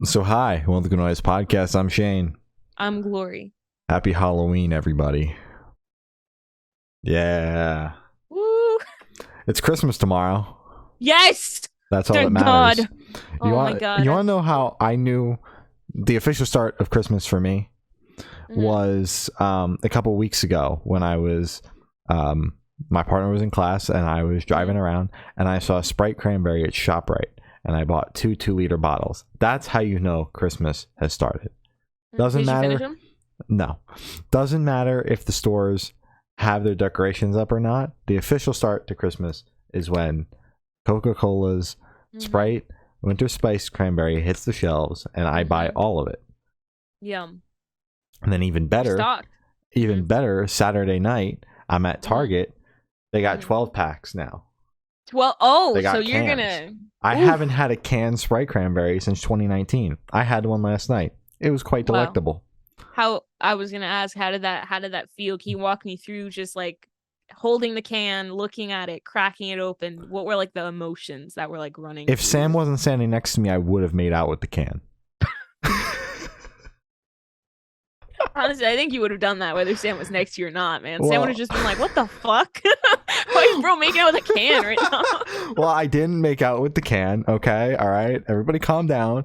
So hi, welcome to the Noise Podcast. I'm Shane. I'm Glory. Happy Halloween, everybody. Yeah. Woo! It's Christmas tomorrow. Yes! That's all Thank that matters. God. My God. You want to know how I knew the official start of Christmas for me was a couple weeks ago when I was my partner was in class and I was driving around and I saw Sprite Cranberry at ShopRite. And I bought 2-liter bottles. That's how you know Christmas has started. Doesn't Did matter. You finish them? No. Doesn't matter if the stores have their decorations up or not. The official start to Christmas is when Coca-Cola's Sprite Winter Spice Cranberry hits the shelves and I buy all of it. Yum. And then even better, Saturday night, I'm at Target. They got 12 packs now. 12. Oh, They got so you're cans. gonna. I haven't had a canned Sprite Cranberry since 2019. I had one last night. It was quite delectable. How I was gonna ask, how did that feel? Can you walk me through just like holding the can, looking at it, cracking it open? What were like the emotions that were like running? If Sam wasn't standing next to me, I would have made out with the can. Honestly, I think you would have done that whether Sam was next to you or not, man. Sam Well, would have just been like, "What the fuck? Why is bro making out with a can right now?" Well, I didn't make out with the can. Okay, all right, everybody, calm down.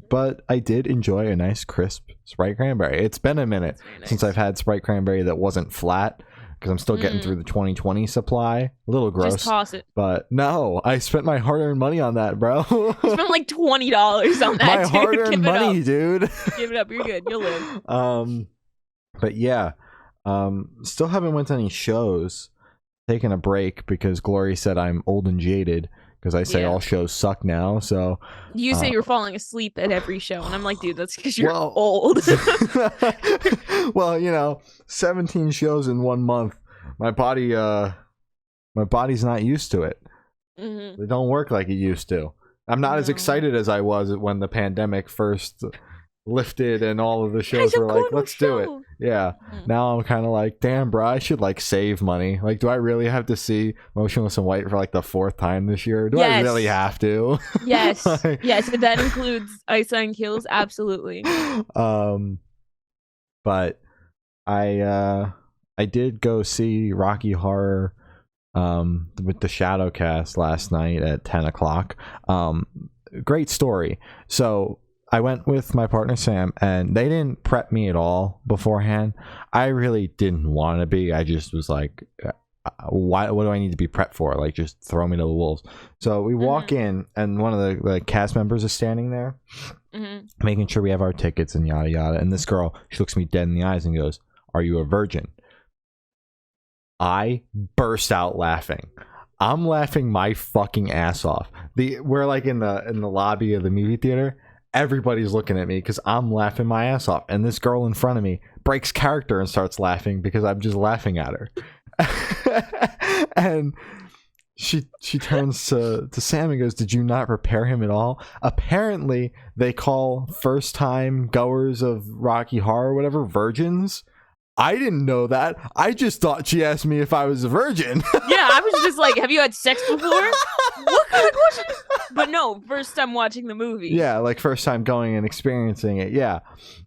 But I did enjoy a nice crisp Sprite Cranberry. It's been a minute since I've had Sprite Cranberry that wasn't flat because I'm still getting through the 2020 supply. A little gross. Just toss it. But no, I spent my hard-earned money on that, bro. You spent like $20 on that. My dude. hard-earned money, dude. Give it up. You're good. You'll live. But yeah, still haven't went to any shows. Taking a break because Glory said I'm old and jaded because I say all shows suck now. So you say you're falling asleep at every show, and I'm like, dude, that's because you're old. Well, 17 shows in 1 month. My body's not used to it. They don't work like it used to. I'm not as excited as I was when the pandemic first lifted and all of the shows were like, let's do it. Yeah. Now I'm kind of like, damn, bro, I should like save money. Like, do I really have to see Motionless in White for like the 4th time this year? Do I really have to? Yes. Yes, if that includes Ice Nine Kills, absolutely. But I did go see Rocky Horror with the Shadowcast last night at 10 o'clock. Great story. So I went with my partner Sam, and they didn't prep me at all beforehand. I really didn't want to be. I just was like, what do I need to be prepped for? Like, just throw me to the wolves. So we walk in, and one of the cast members is standing there, making sure we have our tickets and yada yada. And this girl, she looks me dead in the eyes and goes, "Are you a virgin?" I burst out laughing. I'm laughing my fucking ass off. We're like in the lobby of the movie theater. Everybody's looking at me because I'm laughing my ass off, and this girl in front of me breaks character and starts laughing because I'm just laughing at her. And she turns to Sam and goes, "Did you not prepare him at all?" Apparently they call first time goers of Rocky Horror or whatever virgins. I didn't know that. I just thought she asked me if I was a virgin. Yeah, I was just like, have you had sex before? What kind of question? But no, first time watching the movie. Yeah, like first time going and experiencing it. Yeah.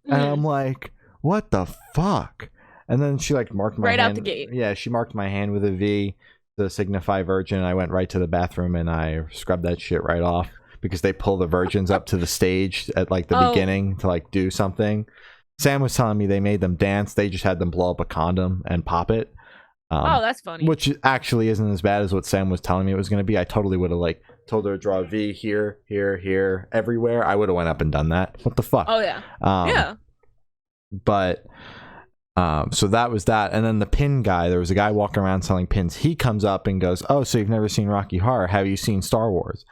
And I'm like, what the fuck? And then she like marked my hand. Right out the gate. Yeah, she marked my hand with a V to signify virgin. I went right to the bathroom and I scrubbed that shit right off because they pull the virgins up to the stage at like the beginning to like do something. Sam was telling me they made them dance. They just had them blow up a condom and pop it. That's funny. Which actually isn't as bad as what Sam was telling me it was going to be. I totally would have like told her to draw a V here, here, here, everywhere. I would have went up and done that. What the fuck? Oh yeah. Yeah. But so that was that. And then the pin guy, there was a guy walking around selling pins. He comes up and goes, "Oh, so you've never seen Rocky Horror? Have you seen Star Wars?"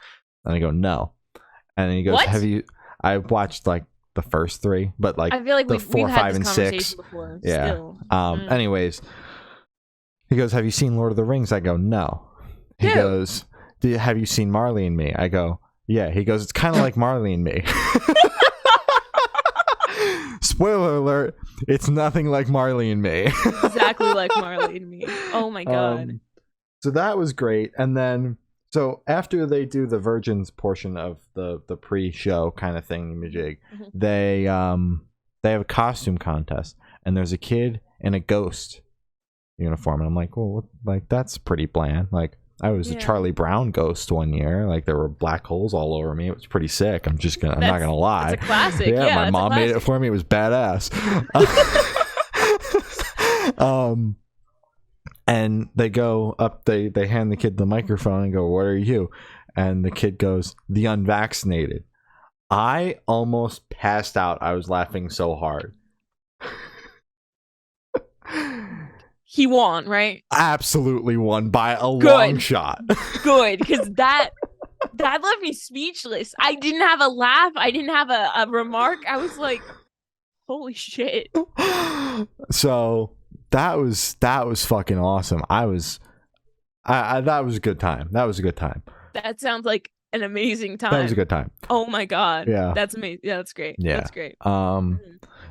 And I go, "No." And then he goes, What? "Have you?" I watched like the first 3, but like I feel like the we've 4, had 5, this and 6. before, Yeah. still. Anyways, he goes, "Have you seen Lord of the Rings?" I go, "No." He Dude. goes, "Have you seen Marley and Me?" I go, "Yeah." He goes, "It's kind of like Marley and Me." Spoiler alert, it's nothing like Marley and Me. Exactly like Marley and Me. Oh my god. So that was great. And then So after they do the virgins portion of the pre-show kind of thing, majig, they have a costume contest, and there's a kid in a ghost uniform, and I'm like, well, like that's pretty bland. Like I was a Charlie Brown ghost one year. Like there were black holes all over me. It was pretty sick. I'm not gonna lie. It's a classic. Yeah, my mom made it for me. It was badass. And they go up, they hand the kid the microphone and go, what are you? And the kid goes, the unvaccinated. I almost passed out. I was laughing so hard. He won, right? Absolutely won by a long shot. Good, because that left me speechless. I didn't have a laugh. I didn't have a remark. I was like, holy shit. So that was fucking awesome. That was a good time. That sounds like an amazing time. That was a good time. Oh my god. Yeah. That's amazing. Yeah, that's great. Yeah. That's great.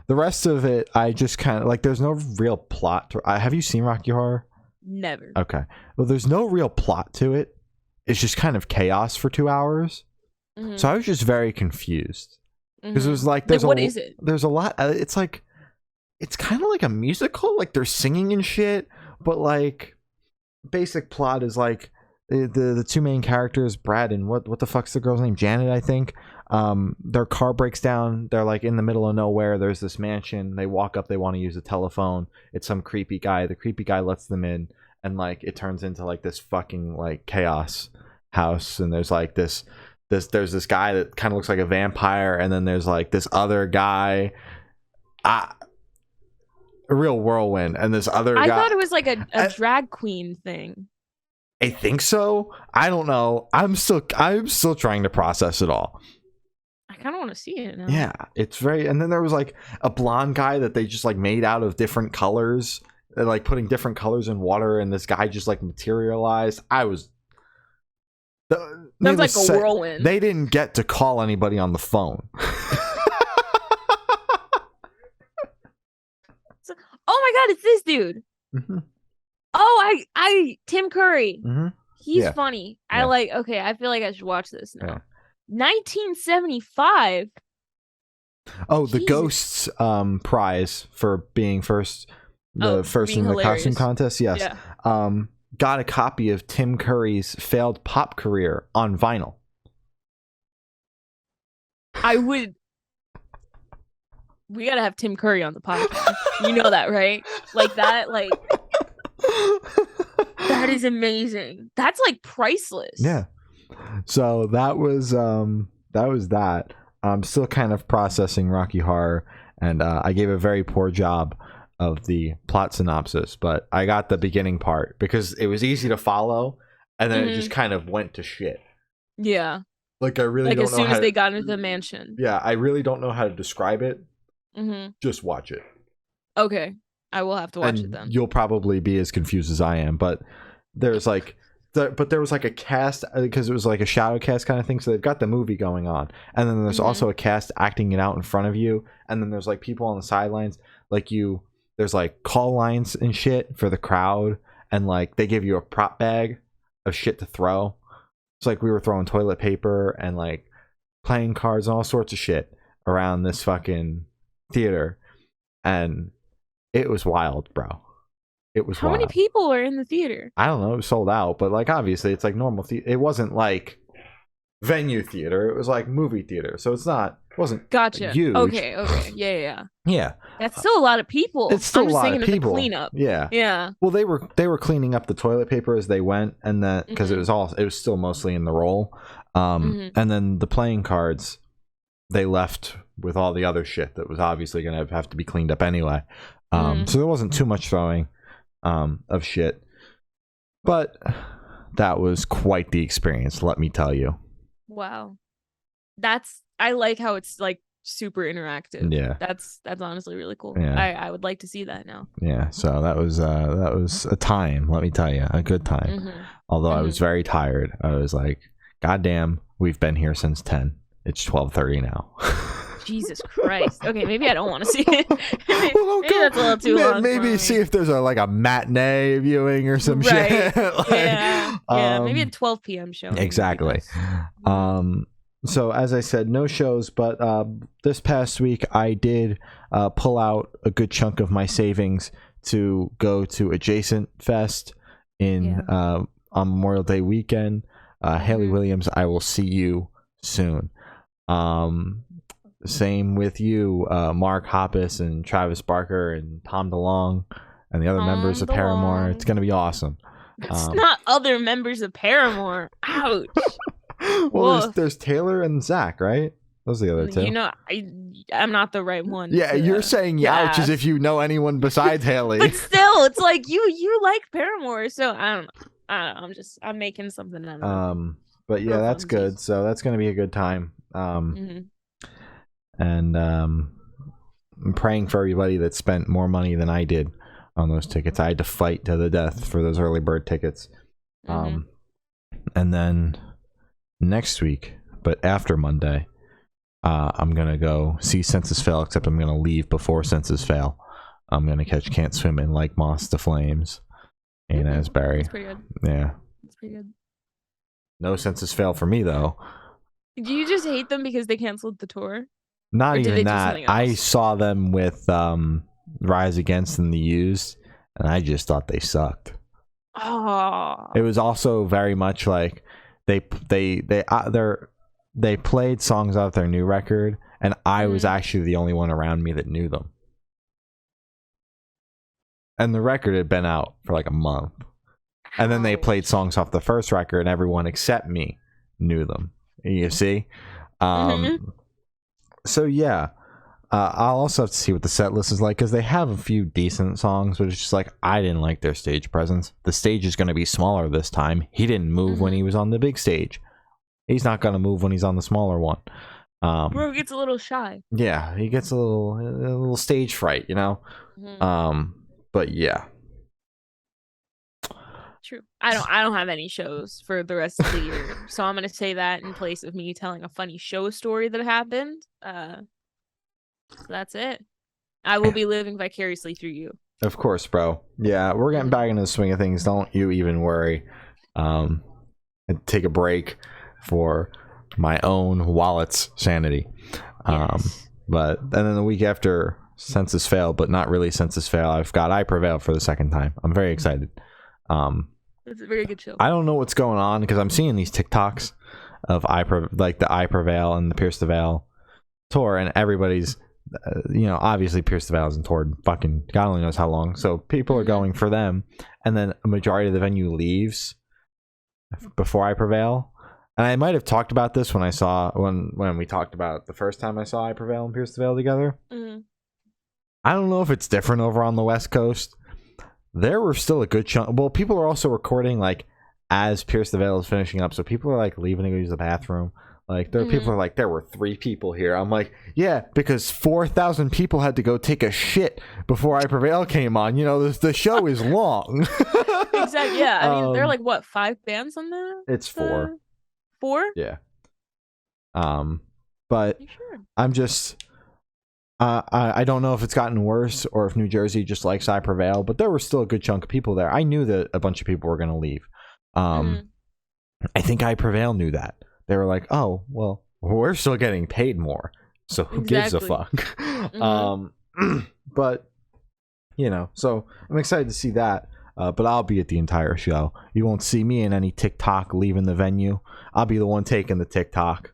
The rest of it, I just kind of like. There's no real plot to. Have you seen Rocky Horror? Never. Okay. Well, there's no real plot to it. It's just kind of chaos for 2 hours. So I was just very confused because it was like what is it? There's a lot. It's like it's kind of like a musical. Like they're singing and shit, but like basic plot is like the two main characters, Brad and what the fuck's the girl's name? Janet, I think. Their car breaks down. They're like in the middle of nowhere. There's this mansion. They walk up. They want to use a telephone. It's some creepy guy. The creepy guy lets them in, and like it turns into like this fucking like chaos house. And there's like there's this guy that kind of looks like a vampire, and then there's like this other guy, a real whirlwind, and this other guy. I thought it was like a drag queen thing. I think so. I don't know. I'm still trying to process it all. I kind of want to see it now. Yeah, it's very. And then there was like a blonde guy that they just like made out of different colors. They're like putting different colors in water, and this guy just like materialized. Sounds like a whirlwind. They didn't get to call anybody on the phone. Oh my god, it's this dude. Oh, I Tim Curry. He's funny. Yeah. I feel like I should watch this now. Yeah. 1975. Oh, the Ghosts prize for being first in the costume contest. Yes. Yeah. Got a copy of Tim Curry's failed pop career on vinyl. We gotta have Tim Curry on the podcast. You know that, right? Like that, like that is amazing. That's like priceless. Yeah. So that was that. I'm still kind of processing Rocky Horror, and I gave a very poor job of the plot synopsis, but I got the beginning part because it was easy to follow, and then it just kind of went to shit. Yeah. Like I really don't know as soon as they got into the mansion. Yeah, I really don't know how to describe it. Just watch it. Okay. I will have to watch it then. You'll probably be as confused as I am, but there's like there was like a cast because it was like a shadow cast kind of thing, so they've got the movie going on, and then there's also a cast acting it out in front of you, and then there's like people on the sidelines, like there's like call lines and shit for the crowd, and like they give you a prop bag of shit to throw. It's like we were throwing toilet paper and like playing cards and all sorts of shit around this fucking theater, and it was wild, bro. It was How wild. many people are in the theater? I don't know. It was sold out, but like obviously it's like normal theater. It wasn't like venue theater. It was like movie theater. So it wasn't gotcha. Huge. Okay. Yeah. That's still a lot of people. It's still I'm just a lot thinking of people. The cleanup. Yeah. Well, they were cleaning up the toilet paper as they went, and that because it was still mostly in the roll. And then the playing cards, they left with all the other shit that was obviously going to have to be cleaned up anyway. So there wasn't too much throwing of shit, but that was quite the experience, let me tell you. Wow. I like how it's like super interactive. Yeah. That's honestly really cool. Yeah. I would like to see that now. Yeah, so that was a time, let me tell you, a good time. Although I was very tired. I was like, God damn, we've been here since 10. It's 12:30 now. Jesus Christ. Okay, maybe I don't want to see it. maybe, Well, maybe that's a little too long. Maybe see if there's a matinee viewing or some right. shit. Like, yeah, maybe a 12 p.m. show. Exactly. So as I said, no shows, but this past week I did pull out a good chunk of my savings to go to Adjacent Fest on Memorial Day weekend. Haley Williams, I will see you soon. Same with you, Mark Hoppus and Travis Barker and Tom DeLonge and the other members of Paramore. It's going to be awesome. It's not other members of Paramore. Ouch. Well, there's Taylor and Zach, right? Those are the other two. You know, I'm not the right one. Yeah, you're saying ouch as if you know anyone besides Haley. But still, it's like you like Paramore, so I don't know. I'm making something out of it. But yeah, that's good. So that's going to be a good time. And I'm praying for everybody that spent more money than I did on those tickets. I had to fight to the death for those early bird tickets. And then next week, but after Monday, I'm going to go see Census Fail, except I'm going to leave before Census Fail. I'm going to catch Can't Swim and Like Moss to Flames in Asbury. That's pretty good. Yeah. That's pretty good. No Census Fail for me, though. Do you just hate them because they canceled the tour? Not even that. I saw them with Rise Against and the Used, and I just thought they sucked. Oh. It was also very much like they played songs off their new record, and I was actually the only one around me that knew them. And the record had been out for like a month. And then they played songs off the first record, and everyone except me knew them. You see? So yeah, I'll also have to see what the set list is like, because they have a few decent songs, but it's just like, I didn't like their stage presence. The stage is going to be smaller this time. He didn't move when he was on the big stage. He's not going to move when he's on the smaller one. Bro gets a little shy. Yeah, he gets a little stage fright, you know? But yeah. True. I don't have any shows for the rest of the year, so I'm gonna say that in place of me telling a funny show story that happened. So that's it. I will be living vicariously through you. Of course, bro. Yeah, we're getting back into the swing of things. Don't you even worry. And take a break for my own wallet's sanity. But and then the week after Census Fail, but not really Census Fail, I've got I Prevail for the second time. I'm very excited. It's a very good show. I don't know what's going on, because I'm seeing these TikToks of the I Prevail and the Pierce the Veil tour, and everybody's, obviously Pierce the Veil hasn't toured fucking God only knows how long, so people are going for them, and then a majority of the venue leaves before I Prevail. And I might have talked about this when we talked about the first time I saw I Prevail and Pierce the Veil together. I don't know if it's different over on the West Coast. There were still a good chunk. Well, people are also recording like as Pierce the Veil is finishing up, so people are like leaving to go use the bathroom. Like there are people are like, there were 3 people here. I'm like, yeah, because 4,000 people had to go take a shit before I Prevail came on. The show is long. Exactly. Yeah. I mean, there are like what, 5 bands on there? It's 4. 4? Yeah. But sure? I'm just. I don't know if it's gotten worse or if New Jersey just likes I Prevail, but there were still a good chunk of people there. I knew that a bunch of people were going to leave. I think I Prevail knew that. They were like, oh, well, we're still getting paid more, so who gives a fuck? But, so I'm excited to see that, but I'll be at the entire show. You won't see me in any TikTok leaving the venue. I'll be the one taking the TikTok,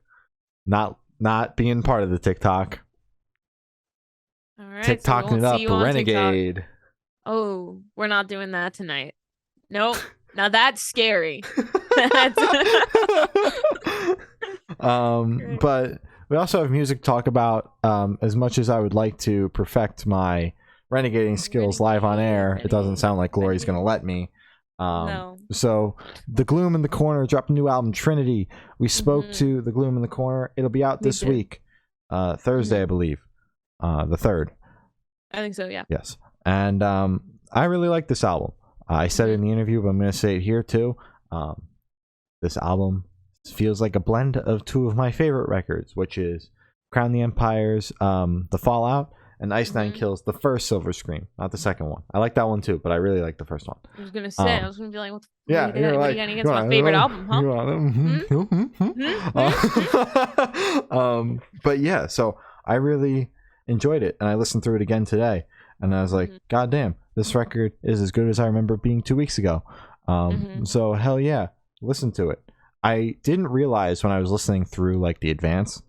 not being part of the TikTok. All right, TikToking it up, Renegade. TikTok. Oh, we're not doing that tonight. Nope. Now that's scary. But we also have music to talk about. As much as I would like to perfect my renegading skills live on air, it doesn't sound like Glory's going to let me. No. So The Gloom in the Corner dropped a new album, Trinity. We spoke to The Gloom in the Corner. It'll be out this week, Thursday, I believe. The 3rd. I think so, yeah. Yes. And I really like this album. I said it in the interview, but I'm going to say it here too. This album feels like a blend of 2 of my favorite records, which is Crown the Empires, The Fallout, and Ice Nine Mhm. Kills, the first Silver Screen, not the second one. I like that one too, but I really like the first one. I was gonna say, I was gonna be like, what the Yeah, you're what are like, you gonna against my favorite album, huh? But yeah, so I really enjoyed it, and I listened through it again today, and I was like, God damn, this record is as good as I remember it being 2 weeks ago. So hell yeah, listen to it. I didn't realize when I was listening through like the advance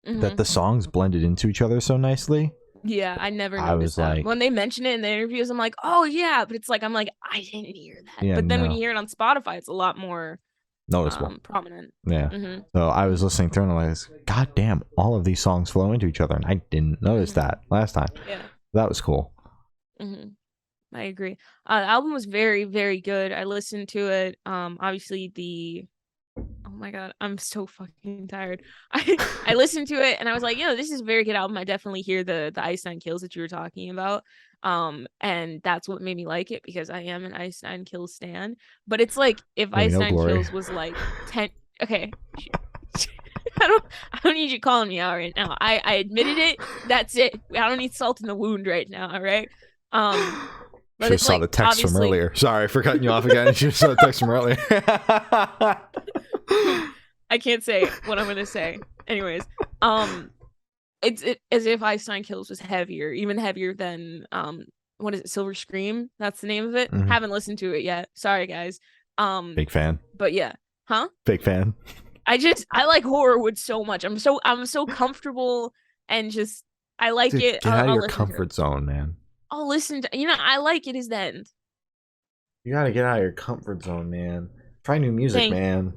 that the songs blended into each other so nicely. Yeah, I never I was noticed that. like- When they mention it in the interviews, I'm like, oh yeah, but it's like I'm like, I didn't hear that. Yeah, but then when no. you hear it on Spotify, it's a lot more Noticeable. prominent. Yeah. So I was listening through and I was like, God damn, all of these songs flow into each other, and I didn't notice that last time. Yeah. That was cool. I agree. The album was very, very good. I listened to it. Obviously oh my god, I'm so fucking tired. I listened to it and I was like, this is a very good album. I definitely hear the Ice Nine Kills that you were talking about. And that's what made me like it, because I am an Ice Nine Kills stan. But it's like if Ice Nine Kills was like 10. Okay. I don't need you calling me out right now. I admitted it. That's it. I don't need salt in the wound right now. All right. But She saw the text from earlier. Sorry for cutting you off again. She saw the text from earlier. I can't say what I'm gonna say. Anyways, it's as if Ice Nine Kills was heavier, even heavier than what is it, Silver Scream? That's the name of it. Haven't listened to it yet. Sorry guys. Big fan. But yeah, huh? Big fan. I like Horrorwood so much. I'm so comfortable and just I like Dude, it. Get out of your comfort zone, man. I'll listen to I like it as the end. You gotta get out of your comfort zone, man. Try new music, man.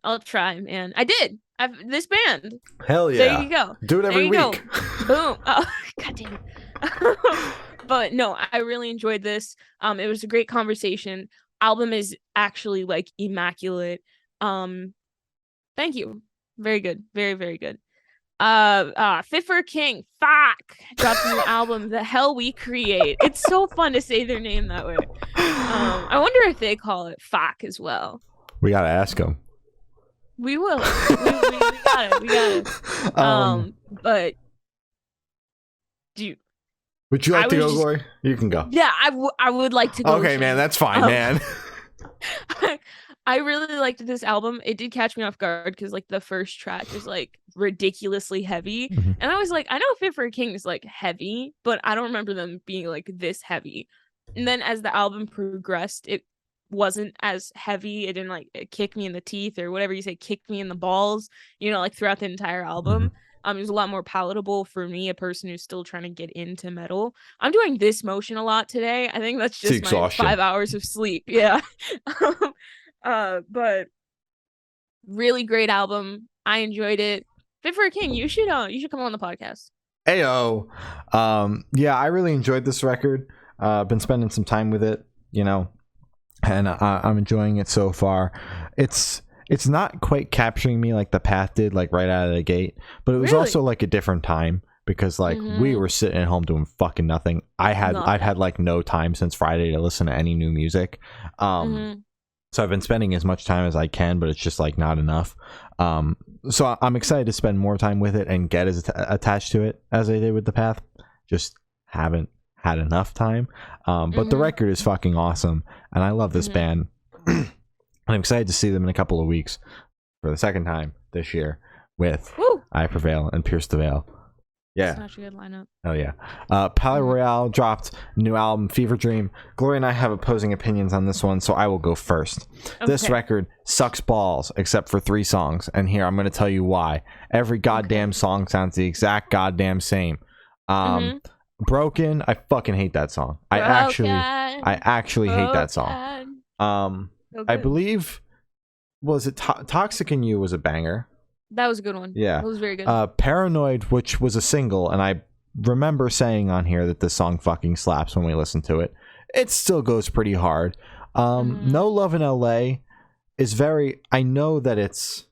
I'll try, man. I did. This band. Hell yeah. There you go. Do it every week. Boom. Oh, god damn it. But no, I really enjoyed this. It was a great conversation. Album is actually like immaculate. Thank you. Very good. Very, very good. Fit for a King, fuck, dropped a new album, The Hell We Create. It's so fun to say their name that way. I wonder if they call it fuck as well. We gotta ask them. We will. we got it. But would you like to go, Glory? You can go. Yeah, I would like to go. Okay, man, that's fine, man. I really liked this album. It did catch me off guard because like the first track is like ridiculously heavy. And I was like, I know Fit for a King is like heavy, but I don't remember them being like this heavy. And then as the album progressed, it wasn't as heavy. It didn't like kick me in the teeth or whatever you say, kick me in the balls, like throughout the entire album. It was a lot more palatable for me, a person who's still trying to get into metal. I'm doing this motion a lot today. I think that's just my 5 hours of sleep. Yeah. But really great album. I enjoyed it. Fit for a King, you should come on the podcast. Ayo. Yeah, I really enjoyed this record. Been spending some time with it, and I'm enjoying it so far. It's not quite capturing me like The Path did, like right out of the gate, but it was also like a different time because like we were sitting at home doing fucking nothing. I've had like no time since Friday to listen to any new music. So I've been spending as much time as I can, but it's just like not enough. So I'm excited to spend more time with it and get as attached to it as I did with The Path. Just haven't had enough time. But the record is fucking awesome, and I love this band. I'm excited to see them in a couple of weeks for the second time this year with I Prevail and Pierce the Veil. Yeah. Such a good lineup. Oh yeah. Palais Royale dropped a new album, Fever Dream. Gloria and I have opposing opinions on this one, so I will go first. Okay. This record sucks balls except for 3 songs, and here I'm going to tell you why. Every goddamn song sounds the exact goddamn same. Broken, I fucking hate that song. I actually hate that song. I believe Toxic in You was a banger. That was a good one. Yeah. That was very good. Paranoid, which was a single, and I remember saying on here that this song fucking slaps when we listen to it. It still goes pretty hard. No Love in LA is very, I know that it's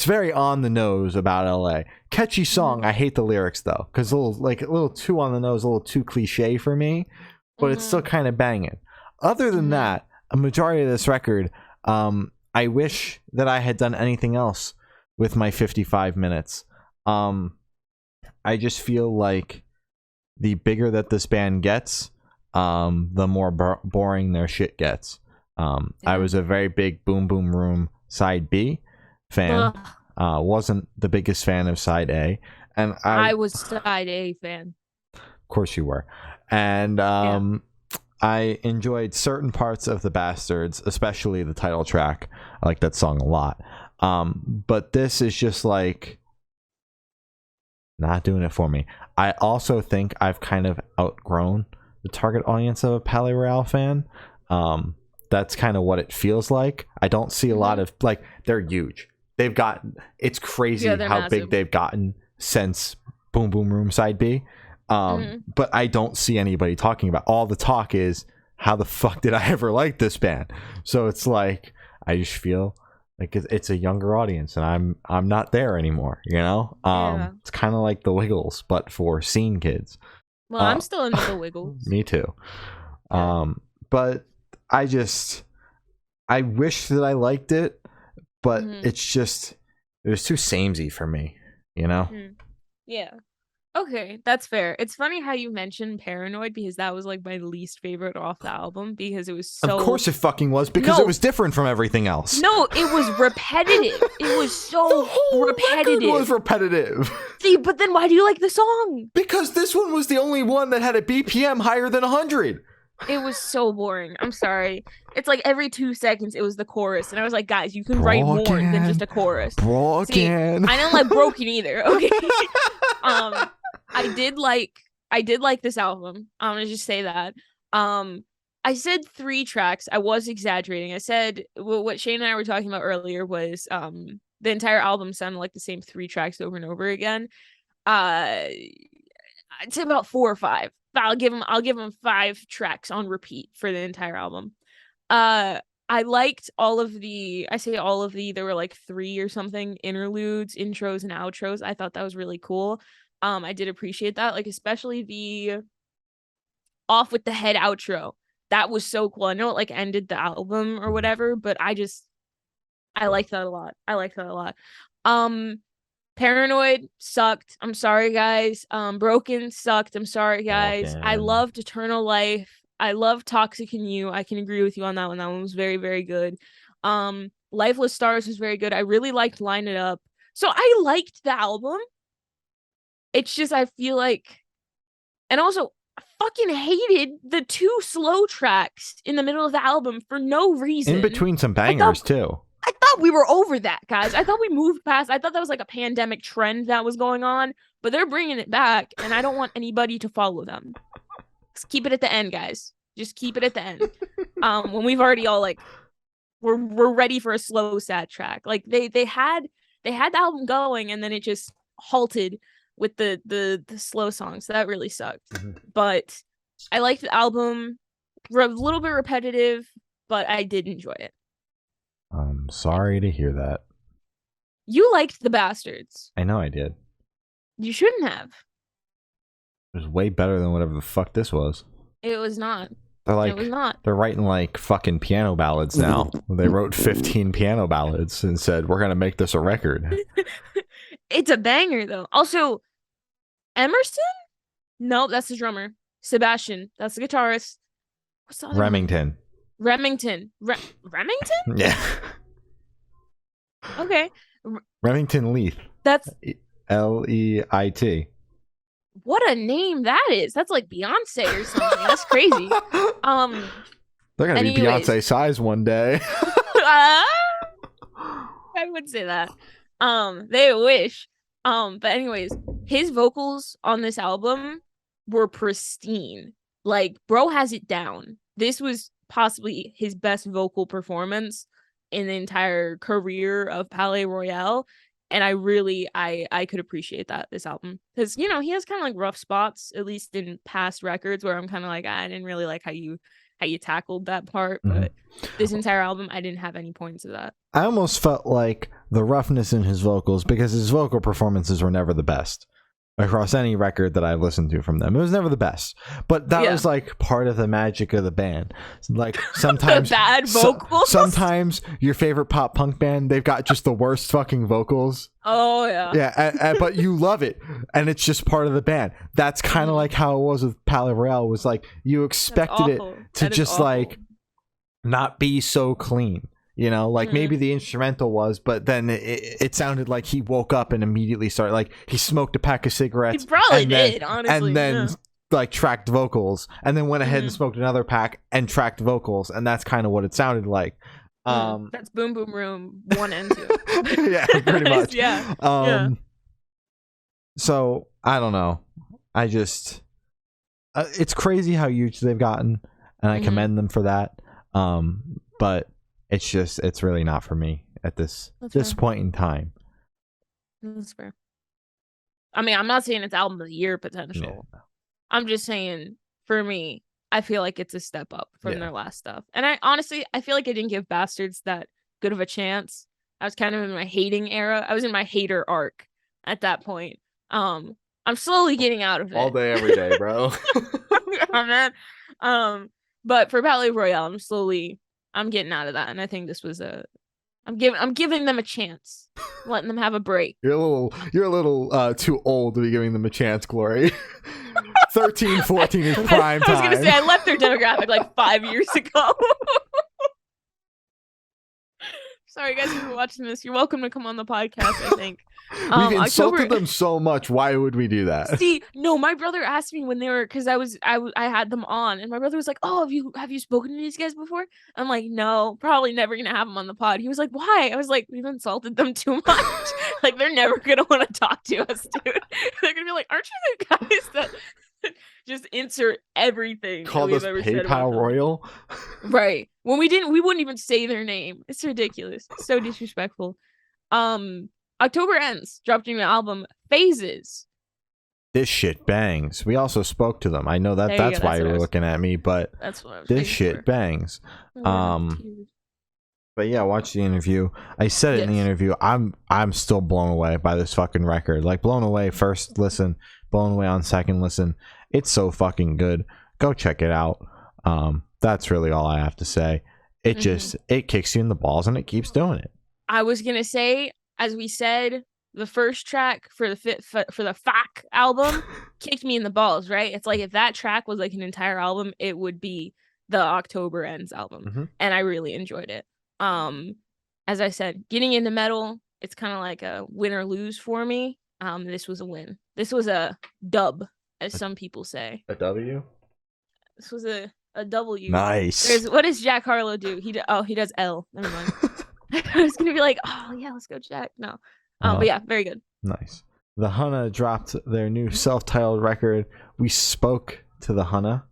very on the nose about LA. Catchy song. I hate the lyrics though, because a little too on the nose, a little too cliche for me, but it's still kind of banging. Other than that, a majority of this record, I wish that I had done anything else with my 55 minutes. I just feel like the bigger that this band gets, the more boring their shit gets. I was a very big Boom Boom Room Side B fan. Wasn't the biggest fan of Side A, and I was Side A fan. Of course you were, and I enjoyed certain parts of the Bastards, especially the title track. I like that song a lot. But this is just like not doing it for me. I also think I've kind of outgrown the target audience of a Palais Royale fan. That's kind of what it feels like. I don't see a lot of, like, they're huge. They've gotten, it's crazy how massive. big they've gotten since Boom Boom Room Side B. But I don't see anybody talking about. All the talk is, how the fuck did I ever like this band? So it's like, I just feel like it's a younger audience, and I'm not there anymore, you know? It's kind of like the Wiggles, but for scene kids. Well, I'm still into the Wiggles. Me too. But I wish that I liked it, but it's just, it was too samey for me, you know? Yeah. Okay, that's fair. It's funny how you mentioned Paranoid, because that was like my least favorite off the album, because it was so... Of course it fucking was, because it was different from everything else. No, it was repetitive. It was so repetitive. It was repetitive. See, but then why do you like the song? Because this one was the only one that had a BPM higher than 100. It was so boring. I'm sorry. It's like every 2 seconds it was the chorus, and I was like, guys, you can write more than just a chorus. Broken. See, I didn't like Broken either. Okay. I did like this album. I'm gonna just say that. I said 3 tracks. I was exaggerating. I said what Shane and I were talking about earlier was the entire album sounded like the same 3 tracks over and over again. I'd say about 4 or 5. I'll give them 5 tracks on repeat for the entire album. I liked all of the, there were like 3 or something interludes, intros, and outros. I thought that was really cool. I did appreciate that, like especially the Off with the Head outro. That was so cool. I know it like ended the album or whatever, but I liked that a lot. Paranoid sucked. I'm sorry, guys. Broken sucked. I'm sorry, guys. I loved Eternal Life. I love Toxic in You. I can agree with you on that one. That one was very, very good. Lifeless Stars was very good. I really liked Line It Up. So I liked the album. It's just, I feel like, and also I fucking hated the 2 slow tracks in the middle of the album for no reason. In between some bangers too. I thought we were over that, guys. I thought we moved past. I thought that was like a pandemic trend that was going on, but they're bringing it back, and I don't want anybody to follow them. Just keep it at the end, guys. Just keep it at the end. When we've already all like, we're ready for a slow, sad track. Like they had the album going, and then it just halted with the slow songs. So that really sucked. But I liked the album. A little bit repetitive, but I did enjoy it. I'm sorry to hear that. You liked the Bastards. I know I did. You shouldn't have. It was way better than whatever the fuck this was. It was not. It was not. They're writing like fucking piano ballads now. They wrote 15 piano ballads and said, we're going to make this a record. It's a banger, though. Also, Emerson? No, that's the drummer. Sebastian, that's the guitarist. What's the other Remington. One? Remington? Yeah. Okay. Remington Leith. That's Leit. What a name that is. That's like Beyonce or something. That's crazy. They're gonna be Beyonce size one day. I would say that. They wish. But anyways, his vocals on this album were pristine. Like, bro has it down. This was possibly his best vocal performance in the entire career of Palais Royale, and I really I could appreciate that this album, because he has kind of like rough spots, at least in past records, where I'm kind of like, I didn't really like how you tackled that part, but this entire album I didn't have any points of that. I almost felt like the roughness in his vocals, because his vocal performances were never the best, across any record that I've listened to from them. It was never the best, but that was like part of the magic of the band. Like sometimes the bad vocals. Sometimes your favorite pop punk band, they've got just the worst fucking vocals. Oh yeah. Yeah, but you love it, and it's just part of the band. That's kind of like how it was with Palais Royale. Was like you expected it to just like not be so clean. You know, like maybe the instrumental was, but then it sounded like he woke up and immediately started, like he smoked a pack of cigarettes. He probably did, honestly. And then like tracked vocals, and then went ahead and smoked another pack and tracked vocals, and that's kind of what it sounded like. That's Boom Boom Room 1 and 2. Yeah, pretty much. Yeah. So I don't know. I just it's crazy how huge they've gotten, and I commend them for that. But it's really not for me at this point in time. That's fair. I mean, I'm not saying it's album of the year potential. Yeah. I'm just saying, for me, I feel like it's a step up from their last stuff. And I honestly feel like I didn't give Bastards that good of a chance. I was kind of in my hating era. I was in my hater arc at that point. I'm slowly getting out of it. All day, every day, bro. Oh, man. But for Palais Royale, I'm getting out of that, and I think this was I'm giving them a chance, letting them have a break. You're a little too old to be giving them a chance, Glory. 13, 14 is prime time. I was gonna say I left their demographic like 5 years ago. Sorry, guys, if you're watching this, you're welcome to come on the podcast. I think we've insulted them so much. Why would we do that? See, no, my brother asked me when they were, because I had them on, and my brother was like, "Oh, have you spoken to these guys before?" I'm like, "No, probably never gonna have them on the pod." He was like, "Why?" I was like, "We've insulted them too much. Like they're never gonna want to talk to us, dude. They're gonna be like, aren't you the guys that?" Just insert everything. Called us PayPal Royal. Right. When we wouldn't even say their name. It's ridiculous. It's so disrespectful. October Ends dropped a new album, Phases. This shit bangs. We also spoke to them. I know that's why you were looking at me, but that's what I was this shit bangs. But yeah, watch the interview. I said it in the interview. I'm still blown away by this fucking record. Like blown away first listen, blown away on second listen. It's so fucking good. Go check it out. That's really all I have to say. It just it kicks you in the balls and it keeps doing it. I was gonna say, as we said, the first track for the FAC album kicked me in the balls. Right? It's like if that track was like an entire album, it would be the October Ends album, and I really enjoyed it. As I said, getting into metal, it's kind of like a win or lose for me. This was a win. This was a dub, as some people say. A W? This was a W. Nice. What does Jack Harlow do? He does L. Never mind. I was gonna be like, oh yeah, let's go Jack. No. But yeah, very good. Nice. The Hunna dropped their new self-titled record. We spoke to the Hunna.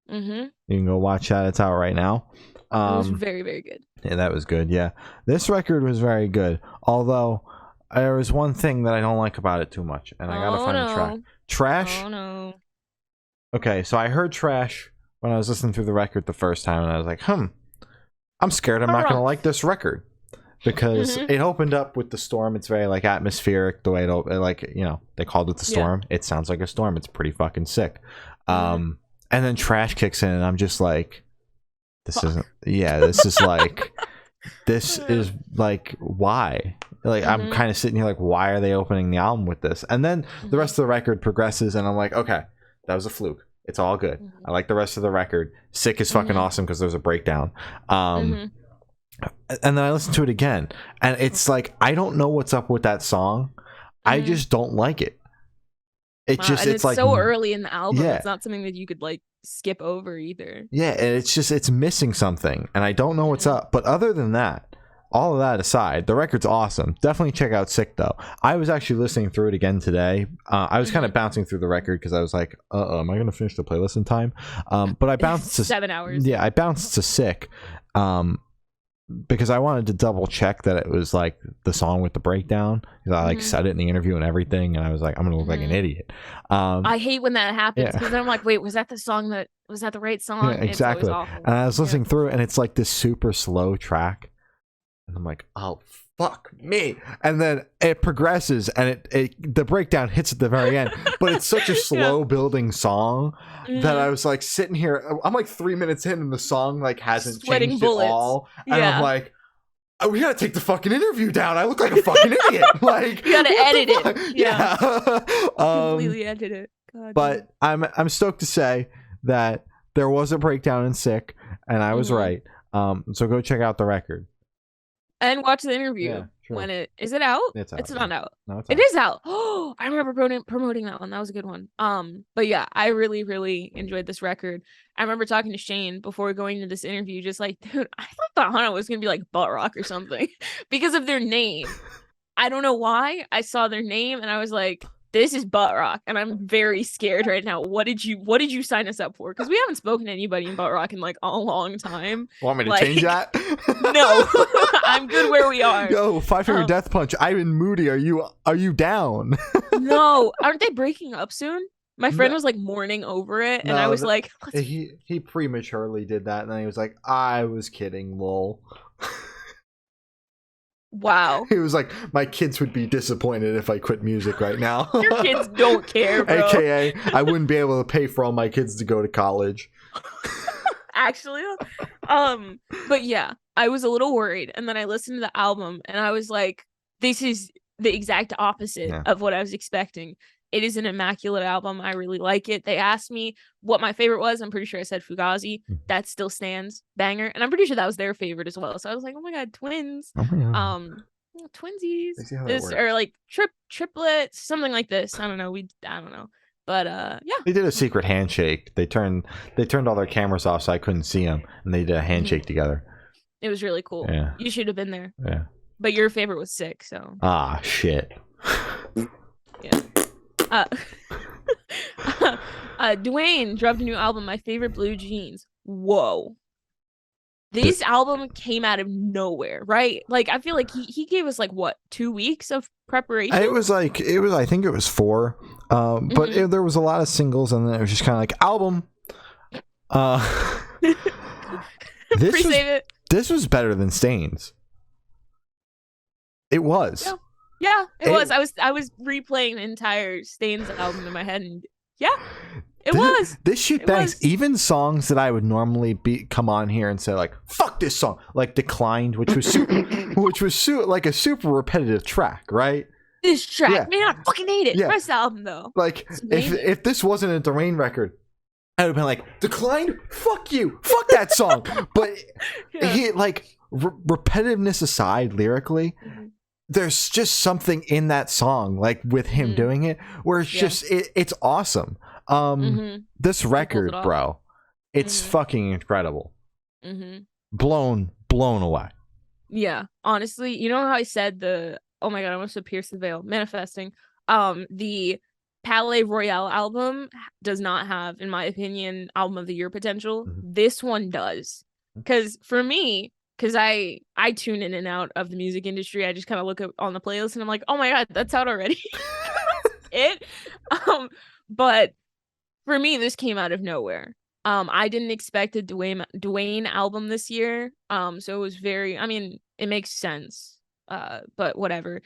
You can go watch that. It's out right now. It was very, very good. Yeah, that was good. Yeah, this record was very good. Although there was one thing that I don't like about it too much, and I gotta find a track. Trash. Oh no. Okay, so I heard Trash when I was listening through the record the first time, and I was like, I'm scared I'm not gonna like this record because it opened up with the storm. It's very like atmospheric the way it like, you know, they called it the storm. Yeah. It sounds like a storm. It's pretty fucking sick. And then Trash kicks in, and I'm just like, this isn't. Yeah, this is like, this is like, why? Like I'm kind of sitting here like, why are they opening the album with this? And then the rest of the record progresses, and I'm like, okay, that was a fluke. It's all good. I like the rest of the record. Sick is fucking awesome because there's a breakdown. And then I listen to it again, and it's like, I don't know what's up with that song. I just don't like it. It's like so early in the album. It's not something that you could like skip over either. Yeah, and it's missing something, and I don't know what's up. But other than that, all of that aside, the record's awesome. Definitely check out Sick, though. I was actually listening through it again today. I was kind of bouncing through the record because I was like, am I going to finish the playlist in time? But I bounced to 7 hours. Yeah, I bounced to Sick because I wanted to double check that it was like the song with the breakdown. Because I like said it in the interview and everything, and I was like, I'm going to look like an idiot. I hate when that happens because then I'm like, wait, was that the right song? Yeah, exactly. And I was listening through it, and it's like this super slow track. And I'm like, oh, fuck me. And then it progresses, and the breakdown hits at the very end. But it's such a slow building song that I was like sitting here. I'm like 3 minutes in, and the song like hasn't Sweating changed bullets. at all. And I'm like, oh, we gotta take the fucking interview down. I look like a fucking idiot. Like, you gotta edit it. Yeah. Completely edit it. God, but I'm stoked to say that there was a breakdown in Sick, and I was right. So go check out the record and watch the interview when it is it out. It's out. It's not out. No, it's out. It is out. Oh, I remember promoting that one. That was a good one. But yeah, I really, really enjoyed this record. I remember talking to Shane before going to this interview, just like, dude, I thought Hunna was gonna be like butt rock or something because of their name. I don't know why. I saw their name and I was like, this is butt rock, and I'm very scared right now. What did you sign us up for? Because we haven't spoken to anybody in butt rock in like a long time. Want me to change that? No, I'm good where we are. Yo, Five Finger Death Punch. Ivan Moody, are you down? No, aren't they breaking up soon? My friend was like mourning over it, and I was like, he prematurely did that, and then he was like, I was kidding, lol. Wow. He was like, my kids would be disappointed if I quit music right now. Your kids don't care, bro. AKA, I wouldn't be able to pay for all my kids to go to college. Actually, but yeah, I was a little worried, and then I listened to the album, and I was like, this is the exact opposite of what I was expecting. It is an immaculate album. I really like it. They asked me what my favorite was. I'm pretty sure I said Fugazi. That still stands. Banger. And I'm pretty sure that was their favorite as well. So I was like, oh my God, twins. Oh my God. Twinsies. Or like triplets, something like this. I don't know. I don't know. But yeah. They did a secret handshake. They turned all their cameras off so I couldn't see them. And they did a handshake together. It was really cool. Yeah. You should have been there. Yeah. But your favorite was Sick, so. Ah, shit. Yeah. Dwayne dropped a new album, My Favorite Blue Jeans. Whoa. This album came out of nowhere, right? Like, I feel like he gave us like what, 2 weeks of preparation? I think it was 4. But there was a lot of singles, and then it was just kind of like album. This was better than Stains. It was. Yeah, it was. I was replaying the entire Stains album in my head, and it was. This shit bangs. Even songs that I would normally come on here and say like, "Fuck this song," like "Declined," which was like a super repetitive track, right? This track, man, I fucking hate it. Rest album though. Like if this wasn't a Dwayne record, I would have been like, "Declined, fuck you, fuck that song." But he like repetitiveness aside, lyrically. There's just something in that song, like with him doing it, where it's just it's awesome. This record, bro, it's fucking incredible. Blown away. Yeah, honestly, you know how I said oh my God, I almost said Pierce the Veil, Manifesting. The Palais Royale album does not have, in my opinion, album of the year potential. This one does, because for me. Because I tune in and out of the music industry. I just kind of look on the playlist and I'm like, oh my God, that's out already. It. But for me, this came out of nowhere. I didn't expect a Dwayne album this year. So it was it makes sense. But whatever.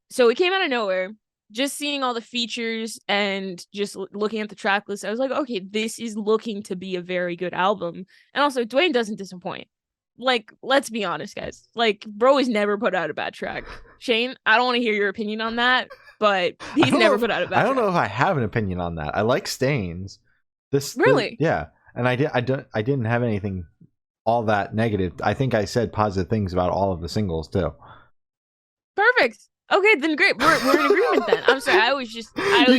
So it came out of nowhere. Just seeing all the features and just looking at the track list, I was like, okay, this is looking to be a very good album. And also, Dwayne doesn't disappoint. Like, let's be honest, guys. Like, bro has never put out a bad track. Shane, I don't want to hear your opinion on that, but he's never put out a bad track. I don't know if I have an opinion on that. I like Stains. Really? Yeah. And I didn't have anything all that negative. I think I said positive things about all of the singles too. Perfect. Okay, then great. We're in agreement then. I'm sorry. I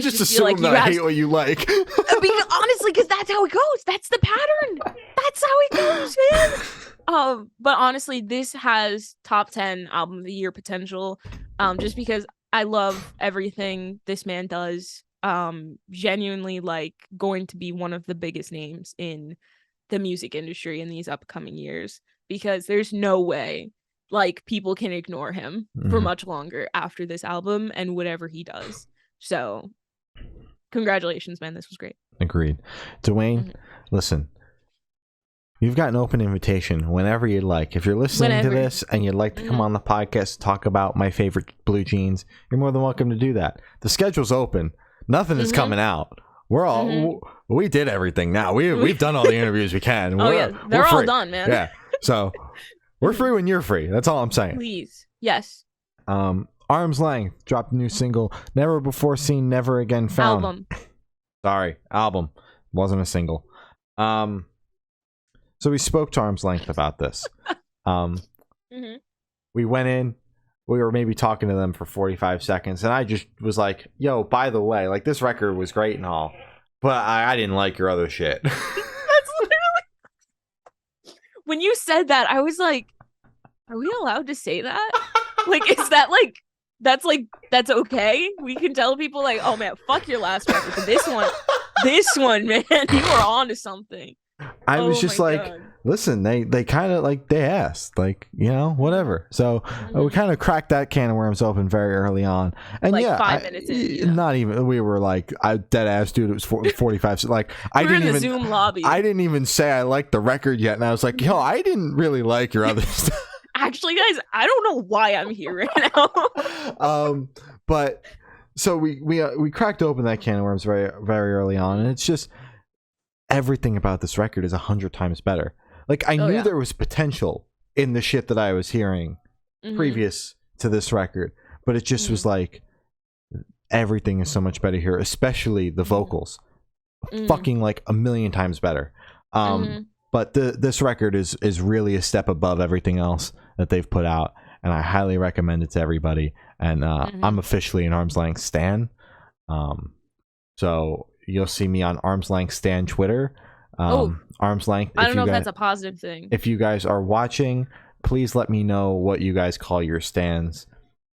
just assume like that I hate what you like. Honestly, because that's how it goes. That's the pattern. That's how it goes, man. But honestly, this has top 10 album of the year potential. Just because I love everything this man does. Genuinely like going to be one of the biggest names in the music industry in these upcoming years. Because there's no way like people can ignore him for much longer after this album and whatever he does. So congratulations, man. This was great. Agreed. Dwayne, listen, you've got an open invitation whenever you'd like. If you're listening to this and you'd like to come on the podcast to talk about my favorite blue jeans, you're more than welcome to do that. The schedule's open. Nothing is coming out. We're all we did everything now. We've done all the interviews we can. They're all done, man. Yeah. So we're free when you're free. That's all I'm saying. Please. Yes. Arm's Length dropped a new single, Never Before Seen, Never Again Found. Album. Sorry, album. Wasn't a single. So we spoke to Arm's Length about this. We went in, we were maybe talking to them for 45 seconds, and I just was like, yo, by the way, like, this record was great and all, but I didn't like your other shit. That's literally... When you said that, I was like, are we allowed to say that? Like, is that like, that's okay? We can tell people like, oh man, fuck your last record, but this one, man, you are on to something. I was just like, God. Listen, they kind of like, they asked, like, you know, whatever. So we kind of cracked that can of worms open very early on. And like yeah, 5 minutes in. Not even, we were like, I dead ass dude, it was 45. Like, we were in the Zoom lobby. I didn't even say I liked the record yet. And I was like, yo, I didn't really like your other stuff. Actually, guys, I don't know why I'm here right now. But so we cracked open that can of worms very, very early on. And it's just, everything about this record is 100 times better. Like, I knew there was potential in the shit that I was hearing previous to this record, but it just was like, everything is so much better here, especially the vocals. Fucking like a million times better. But this record is really a step above everything else that they've put out, and I highly recommend it to everybody. And I'm officially an Arm's Length stan. So you'll see me on Arm's Length Stan Twitter. Arm's Length. I don't know if that's a positive thing. If you guys are watching, please let me know what you guys call your stans.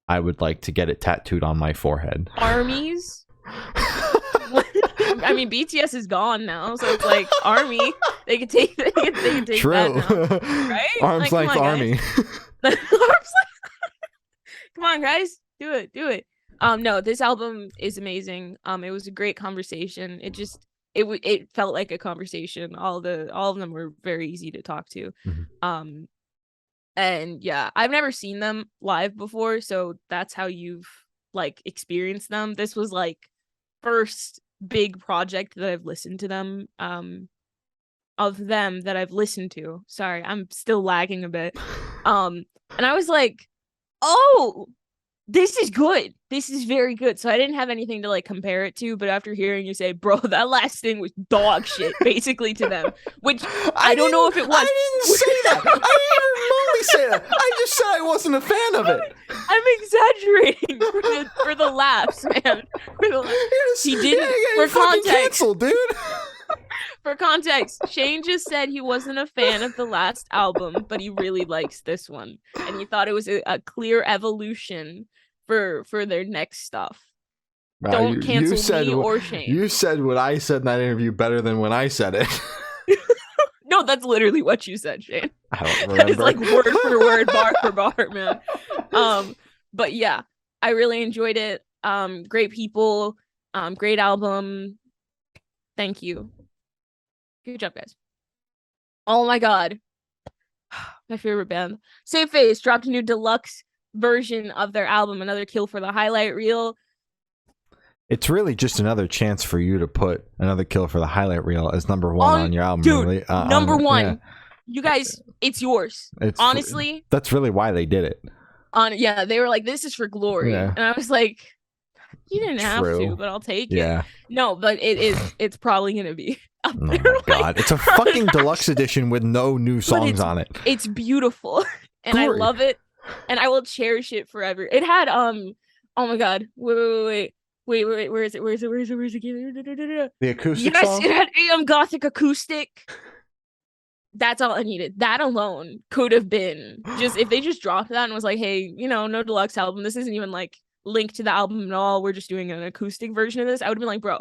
I would like to get it tattooed on my forehead. Armies? I mean, BTS is gone now, so it's like Army. They can take True. that now, right? Arm's like, Length Army. Come on, guys, do it. No, this album is amazing. It was a great conversation. It felt like a conversation. All of them were very easy to talk to. And yeah, I've never seen them live before, so that's how you've like experienced them. This was like first big project that I've listened to them of them that I've listened to. Sorry, I'm still lagging a bit. And I was like, oh, this is good. This is very good. So I didn't have anything to like compare it to, but after hearing you say, bro, that last thing was dog shit, basically to them, which I don't know if it was. I didn't say that. I didn't even remotely say that. I just said I wasn't a fan of it. I'm exaggerating for the laughs, man. He didn't. For context, canceled, dude. For context, Shane just said he wasn't a fan of the last album, but he really likes this one, and he thought it was a clear evolution for their next stuff. Don't cancel me or Shane. You said what I said in that interview better than when I said it. No, that's literally what you said, Shane. I don't remember. That is like word for word, bar for bar, man. But yeah, I really enjoyed it. Great people, great album. Thank you. Good job, guys. Oh my god. My favorite band. Safe Face dropped a new deluxe version of their album, another kill for the highlight reel. It's really just another chance for you to put another kill for the highlight reel as number one on your album. Dude, really. number one. Yeah. You guys, it's yours. Honestly. That's really why they did it. Yeah, they were like, this is for glory. Yeah. And I was like, you didn't have to, but I'll take it. Yeah. No, but it's probably going to be. Oh my god. It's a fucking deluxe edition with no new songs on it. It's beautiful. And I love it. And I will cherish it forever. It had oh my god. Wait, where is it? The acoustic song? Yes, it had gothic acoustic. That's all I needed. That alone could have been just if they just dropped that and was like, hey, no deluxe album. This isn't even like linked to the album at all. We're just doing an acoustic version of this. I would have been like, bro,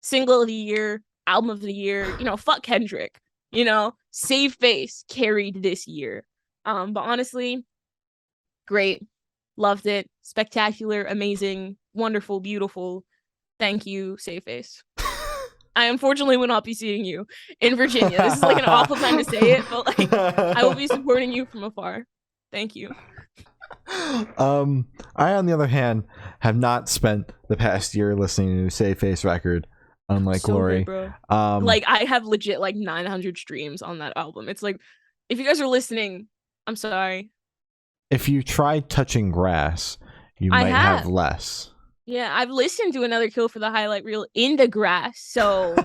single of the year, album of the year, fuck Kendrick, Save Face carried this year. But honestly, great. Loved it. Spectacular, amazing, wonderful, beautiful. Thank you, Save Face. I unfortunately will not be seeing you in Virginia. This is like an awful time to say it, but like I will be supporting you from afar. Thank you. I, on the other hand, have not spent the past year listening to Save Face Record, unlike So Glory. good, bro. Like I have legit like 900 streams on that album. It's like, if you guys are listening, I'm sorry. If you tried Touching Grass, you I might have. have less. Yeah, I've listened to Another Kill for the highlight reel in the grass. So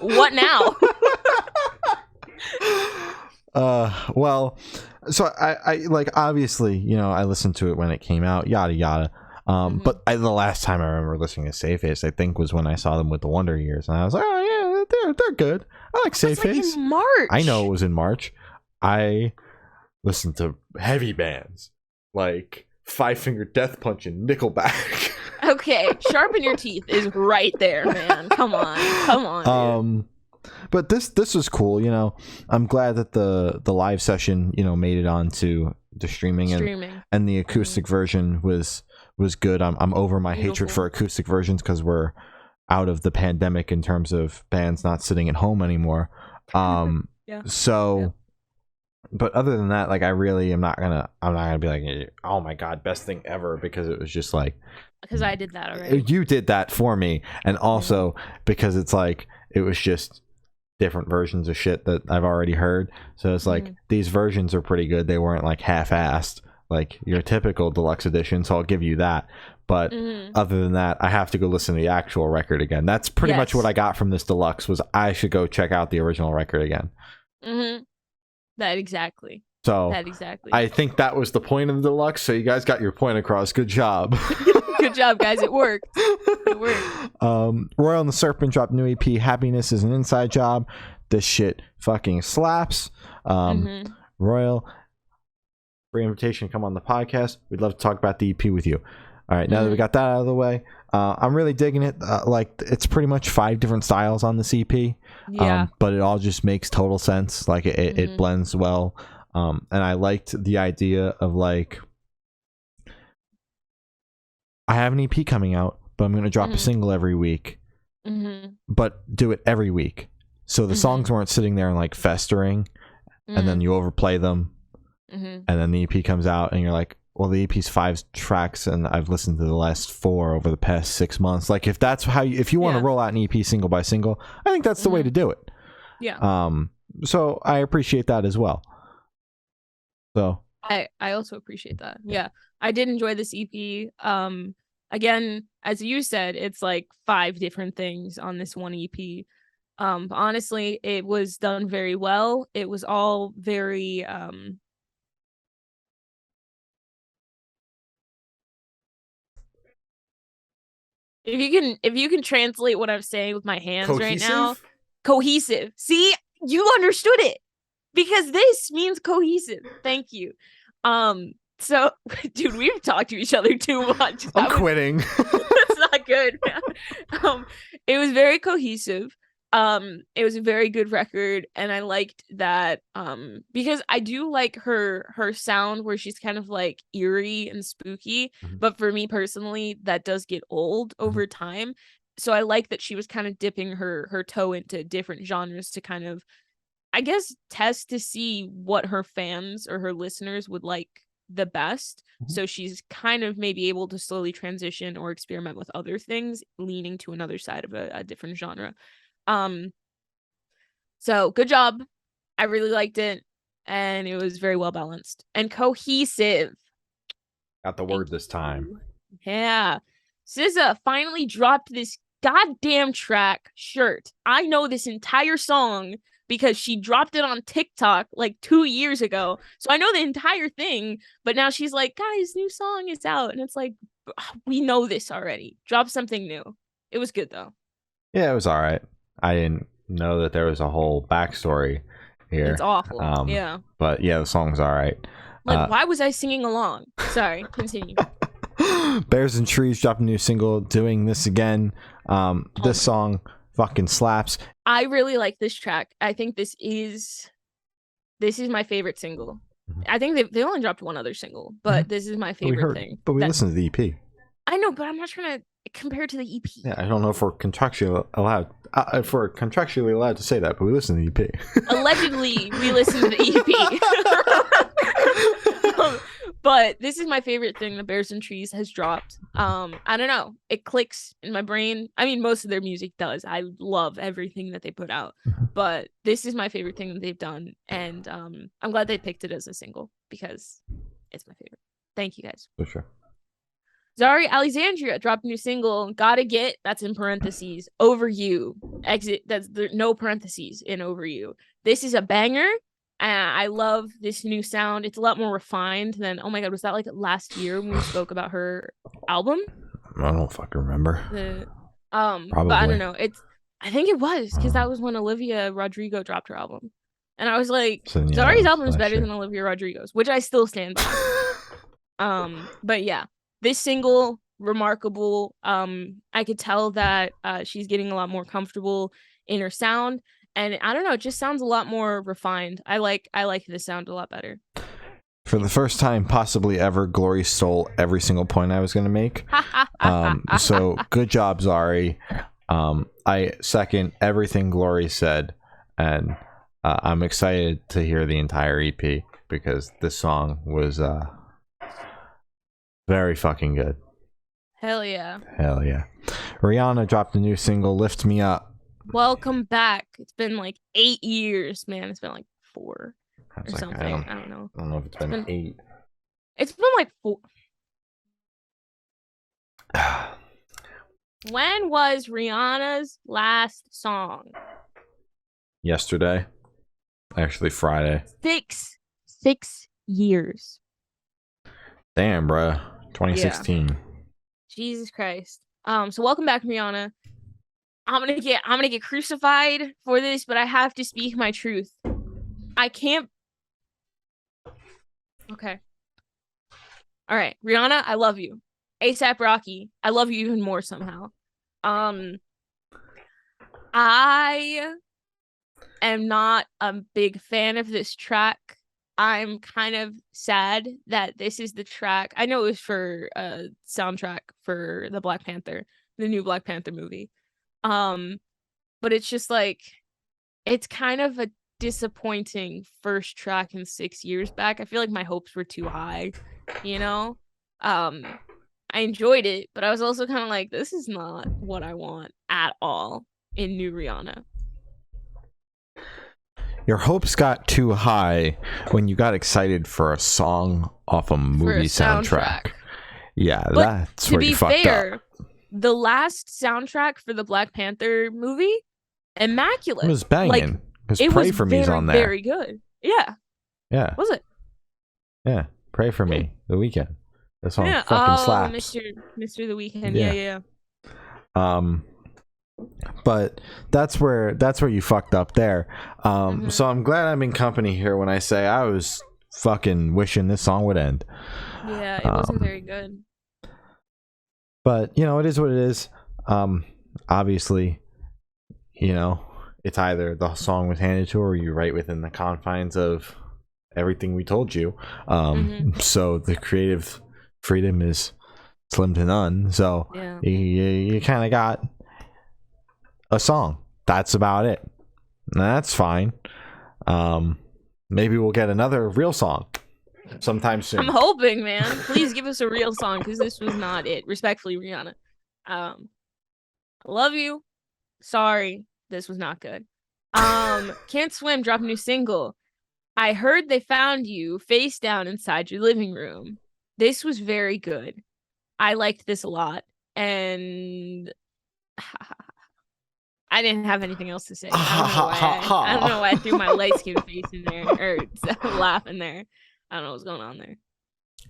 what now? Well, so I like, obviously, you know, I listened to it when it came out, yada yada. But the last time I remember listening to Save Face, I think, was when I saw them with the Wonder Years, and I was like, oh yeah, they're good. I like Save Face. Like in March. I know it was in March. I listened to heavy bands like Five Finger Death Punch and Nickelback. Okay, Sharpen Your Teeth is right there, man. Come on. Dude. But this was cool, you know. I'm glad that the live session, you know, made it onto the streaming. And the acoustic version was good. I'm over my hatred for acoustic versions because we're out of the pandemic in terms of bands not sitting at home anymore. Yeah. So, but other than that, like, I'm not gonna be like, oh my god, best thing ever, because it was just like, because I did that already. You did that for me, and also because it's like, it was just different versions of shit that I've already heard. So it's like, these versions are pretty good. They weren't like half-assed like your typical deluxe edition, so I'll give you that. But other than that, I have to go listen to the actual record again. That's pretty much what I got from this deluxe, was I should go check out the original record again. That exactly. I think that was the point of the deluxe, so you guys got your point across. Good job. Good job, guys. It worked. Royal and the Serpent dropped new EP, Happiness is an Inside Job. This shit fucking slaps. Royal, free invitation to come on the podcast. We'd love to talk about the EP with you. All right, now that we got that out of the way, I'm really digging it. Like, it's pretty much 5 different styles on this EP. But it all just makes total sense. Like, it blends well. And I liked the idea of, like, I have an EP coming out, but I'm going to drop a single every week. But do it every week. So the songs weren't sitting there and, like, festering, and then you overplay them, and then the EP comes out, and you're like, well, the EP's 5 tracks, and I've listened to the last 4 over the past 6 months. Like, if that's how if you want to roll out an EP single by single, I think that's the way to do it. So I appreciate that as well. So I also appreciate that. Yeah, I did enjoy this EP. Again, as you said, it's like 5 different things on this one EP. Honestly, it was done very well. It was all very if you can translate what I'm saying with my hands right now, cohesive. See, you understood it, because this means cohesive. Thank you. So, dude, we've talked to each other too much. I'm quitting. That's not good, man. It was very cohesive. It was a very good record, and I liked that because I do like her sound where she's kind of like eerie and spooky, but for me personally, that does get old over time. So I like that she was kind of dipping her toe into different genres to kind of, I guess, test to see what her fans or her listeners would like the best. So she's kind of maybe able to slowly transition or experiment with other things, leaning to another side of a different genre. So good job. I really liked it, and it was very well balanced and cohesive. Got the word this time. Yeah. SZA finally dropped this goddamn track, Shirt. I know this entire song because she dropped it on TikTok like 2 years ago. So I know the entire thing, but now she's like, guys, new song is out. And it's like, we know this already. Drop something new. It was good though. Yeah, it was all right. I didn't know that there was a whole backstory here. It's awful. Yeah. But yeah, the song's all right. Like, why was I singing along? Sorry, continue. Bears and Trees dropped a new single, Doing This Again. This song fucking slaps. I really like this track. I think this is my favorite single. I think they only dropped one other single, but this is my favorite thing. But we listened to the EP. I know, but I'm not trying to compare to the EP. Yeah, I don't know if we're contractually allowed to say that, but we listen to the EP. Allegedly, we listened to the EP. But this is my favorite thing that Bears and Trees has dropped. I don't know. It clicks in my brain. I mean, most of their music does. I love everything that they put out. But this is my favorite thing that they've done. And I'm glad they picked it as a single because it's my favorite. Thank you guys. For sure. Zari Alexandria dropped a new single, Gotta Get, that's in parentheses, Over You. Exit, that's there, no parentheses in Over You. This is a banger. I love this new sound. It's a lot more refined than, oh my God, was that like last year when we spoke about her album? I don't fucking remember. Probably. But I don't know. I think it was because that was when Olivia Rodrigo dropped her album. And I was like, so, yeah, Zari's album is better than Olivia Rodrigo's, which I still stand by. But yeah. This single, remarkable. I could tell that she's getting a lot more comfortable in her sound, and I don't know, it just sounds a lot more refined. I like this sound a lot better. For the first time possibly ever, Glory stole every single point I was going to make. So good job, Zari. I second everything Glory said, and I'm excited to hear the entire EP because this song was very fucking good. Hell yeah. Hell yeah. Rihanna dropped a new single, Lift Me Up. Welcome back. It's been like 8 years, man. It's been like 4 or something. I don't know. I don't know if it's been 8. It's been like 4. When was Rihanna's last song? Yesterday. Actually, Friday. 6 years. Damn, bruh. 2016. Yeah. Jesus Christ. So welcome back, Rihanna. I'm gonna get crucified for this, but I have to speak my truth. I can't. Okay. All right, Rihanna, I love you. ASAP Rocky, I love you even more somehow. I am not a big fan of this track. I'm kind of sad that this is the track. I know it was for a soundtrack for the new Black Panther movie. But it's just like, it's kind of a disappointing first track in 6 years back. I feel like my hopes were too high, you know? I enjoyed it, but I was also kind of like, this is not what I want at all in new Rihanna. Your hopes got too high when you got excited for a song off a movie soundtrack. Yeah, but that's where you fucked up. The last soundtrack for the Black Panther movie, immaculate. It was banging. Like, because Pray For Me's on there. Very good. Yeah. Yeah. Was it? Yeah. Pray For Me. The Weeknd. That song fucking slaps. Mr. The Weeknd. Yeah. But that's where you fucked up there. So I'm glad I'm in company here when I say I was fucking wishing this song would end. Yeah, it wasn't very good. But you know, it is what it is. Obviously, you know, it's either the song was handed to her or you're right within the confines of everything we told you. So the creative freedom is slim to none. So you kind of got a song. That's about it. And that's fine. Maybe we'll get another real song sometime soon. I'm hoping, man. Please give us a real song because this was not it. Respectfully, Rihanna. I love you. Sorry, this was not good. Can't Swim dropped a new single. I heard they found you face down inside your living room. This was very good. I liked this a lot. And I didn't have anything else to say. I don't know why I threw my light skin face in there or laughing there. I don't know what's going on there.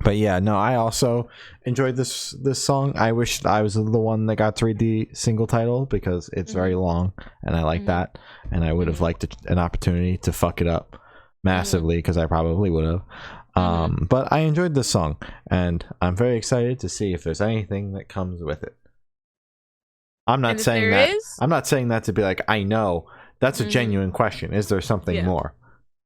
But yeah, no, I also enjoyed this song. I wish I was the one that got to read the single title because it's very long and I like that. And I would have liked an opportunity to fuck it up massively because I probably would have. But I enjoyed this song and I'm very excited to see if there's anything that comes with it. I'm not saying that. I'm not saying that to be like, I know. That's a genuine question. Is there something more?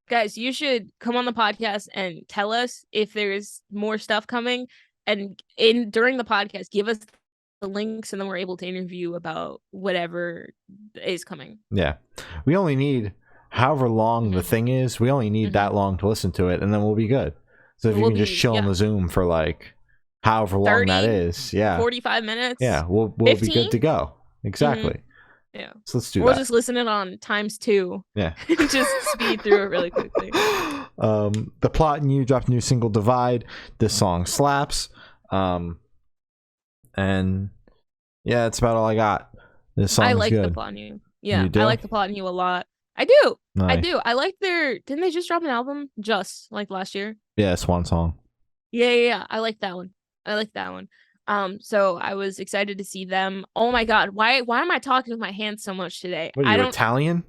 Guys, you should come on the podcast and tell us if there's more stuff coming and during the podcast, give us the links, and then we're able to interview about whatever is coming. Yeah, we only need however long the thing is. We only need that long to listen to it, and then we'll be good. So if you can just chill on the Zoom for like however long that is, 45 minutes, we'll be good to go. Exactly. Yeah. So let's do we'll that. Just listen it on &2. Yeah. Just speed through it really quickly. The Plot and You dropped a new single, Divide. This song slaps. And yeah, that's about all I got. This song I like good. The Plot and You. Yeah, I like The Plot and You a lot. I do. Nice. I do. I like didn't they just drop an album just like last year? Yeah, Swan Song. Yeah. I like that one. So I was excited to see them. Oh my god, why am I talking with my hands so much today? What are you, Italian?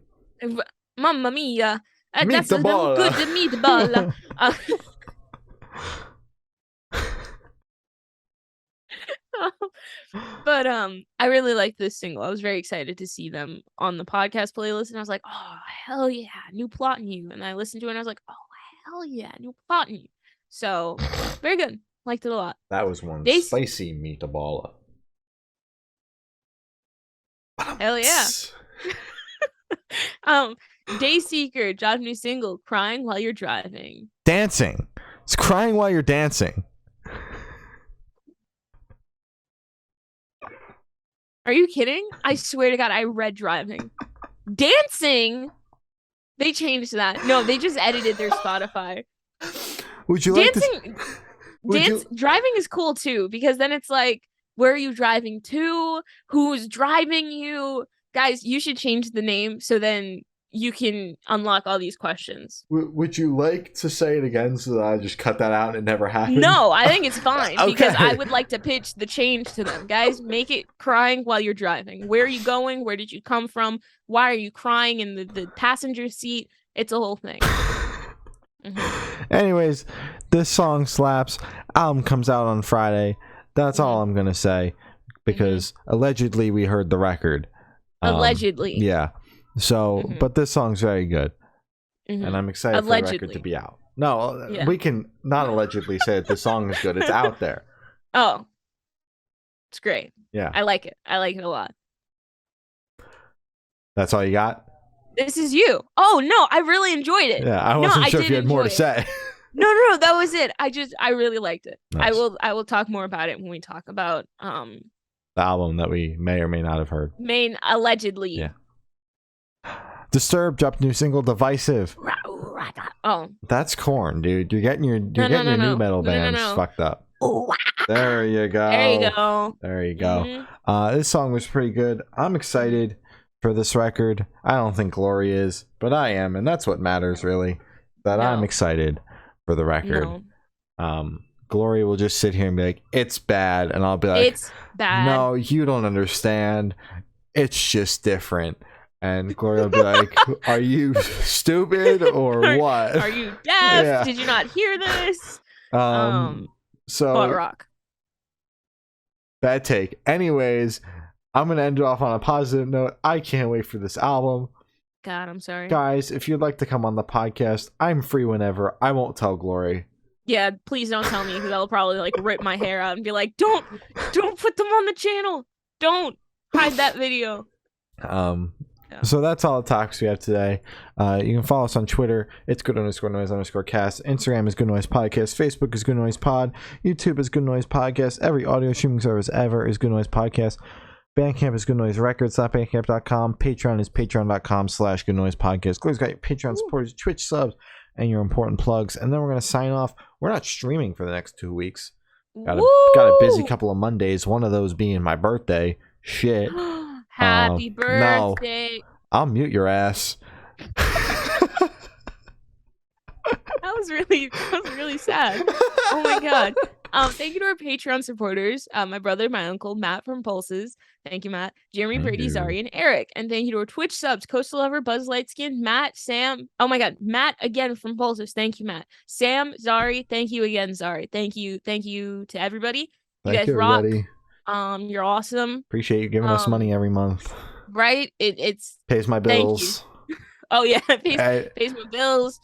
Mamma mia. That's no good meatball. But I really like this single. I was very excited to see them on the podcast playlist, and I was like, oh hell yeah, new Plot and You. And I listened to it and I was like, oh hell yeah, new Plot and You. So very good. Liked it a lot. That was one spicy meatball. Hell yeah. Dayseeker dropped a new single, Crying While You're Driving. Dancing. It's crying while you're dancing. Are you kidding? I swear to God, I read driving. Dancing? They changed that. No, they just edited their Spotify. Would you dancing, driving is cool too, because then it's like, where are you driving to? Who's driving you? Guys, you should change the name so then you can unlock all these questions. Would you like to say it again so that I just cut that out and it never happened? No, I think it's fine. Because I would like to pitch the change to them. Guys, make it crying while you're driving. Where are you going? Where did you come from? Why are you crying in the passenger seat? It's a whole thing. Anyways, this song slaps. Album comes out on Friday. That's all I'm going to say. Because allegedly we heard the record. Allegedly. Yeah. So, but this song's very good. And I'm excited for the record to be out. No, we can not allegedly say that the song is good. It's out there. Oh. It's great. Yeah. I like it. I like it a lot. That's all you got? This is you. Oh, no, I really enjoyed it. Yeah, I wasn't sure if you had more to say. No, that was it. I really liked it. Nice. I will talk more about it when we talk about the album that we may or may not have heard. Allegedly. Yeah. Disturbed dropped a new single, Divisive. Oh. That's Korn, dude. You're getting your new metal bands fucked up. There you go. There you go. This song was pretty good. I'm excited for this record. I don't think Glory is, but I am, and that's what matters really. That I'm excited for the record. Glory will just sit here and be like, it's bad, and I'll be like, it's bad. No, you don't understand. It's just different. And Gloria will be like, are you stupid or what? Are you deaf? Yeah. Did you not hear this? So butt rock. Bad take. Anyways, I'm gonna end it off on a positive note. I can't wait for this album. God, I'm sorry. Guys, if you'd like to come on the podcast, I'm free whenever. I won't tell Glory. Yeah, please don't tell me, because I'll probably like rip my hair out and be like, don't put them on the channel. Don't hide that video. So that's all the talks we have today. You can follow us on Twitter. It's good_noise_cast. Instagram is Good Noise Podcast. Facebook is Good Noise Pod. YouTube is Good Noise Podcast. Every audio streaming service ever is Good Noise Podcast. Bandcamp is Good Noise Records. Bandcamp.com. Patreon is patreon.com/Good Noise Podcast. Gloria's got your Patreon supporters, Twitch subs, and your important plugs. And then we're going to sign off. We're not streaming for the next 2 weeks. Got a busy couple of Mondays. One of those being my birthday. Shit. Happy birthday. No, I'll mute your ass. That was really sad. Oh my god. Thank you to our Patreon supporters. My brother, my uncle, Matt from Pulses. Thank you, Matt. Jeremy, Brady, Zari, and Eric. And thank you to our Twitch subs, Coastal Lover, Buzz Lightskin, Matt, Sam. Oh my god, Matt again from Pulses. Thank you, Matt. Sam, Zari, thank you again, Zari. Thank you to everybody. You guys rock. Everybody. You're awesome. Appreciate you giving us money every month. Right? It's pays my bills. Oh yeah, pays my bills.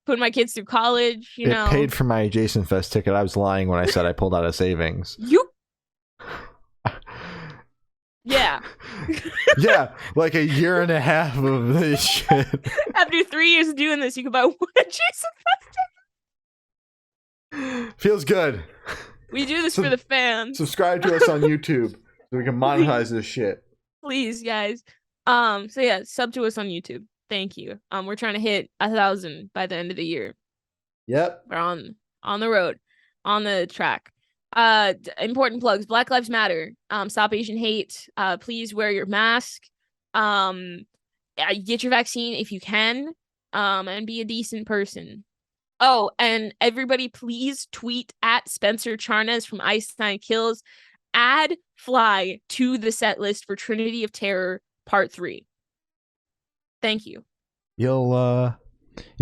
put my kids through college. You it know, paid for my Jason Fest ticket. I was lying when I said I pulled out a savings. you. Yeah. Yeah, like a year and a half of this shit. After 3 years of doing this, you can buy one Jason Fest. Feels good. We do this for the fans. Subscribe to us on YouTube so we can monetize this shit. Please, guys. So yeah, sub to us on YouTube. Thank you. We're trying to hit 1,000 by the end of the year. Yep. We're on the road, on the track. Important plugs. Black Lives Matter. Stop Asian hate. Please wear your mask. Get your vaccine if you can. And be a decent person. Oh, and everybody please tweet at Spencer Charnes from Ice Nine Kills. Add Fly to the set list for Trinity of Terror Part 3. Thank you. You'll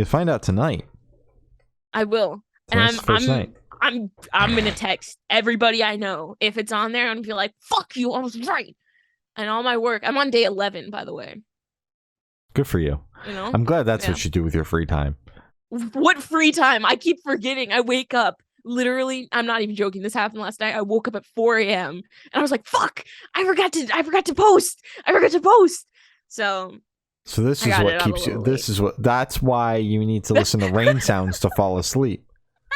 find out tonight. I will. Tonight's the first night. I'm gonna text everybody I know. If it's on there, I'm gonna be like, fuck you, I was right. And all my work. I'm on day 11, by the way. Good for you. You know? I'm glad that's what you do with your free time. What free time? I keep forgetting. I wake up. Literally, I'm not even joking. This happened last night. I woke up at 4 a.m. and I was like, fuck, I forgot to post. So this is what keeps you. That's why you need to listen to rain sounds to fall asleep.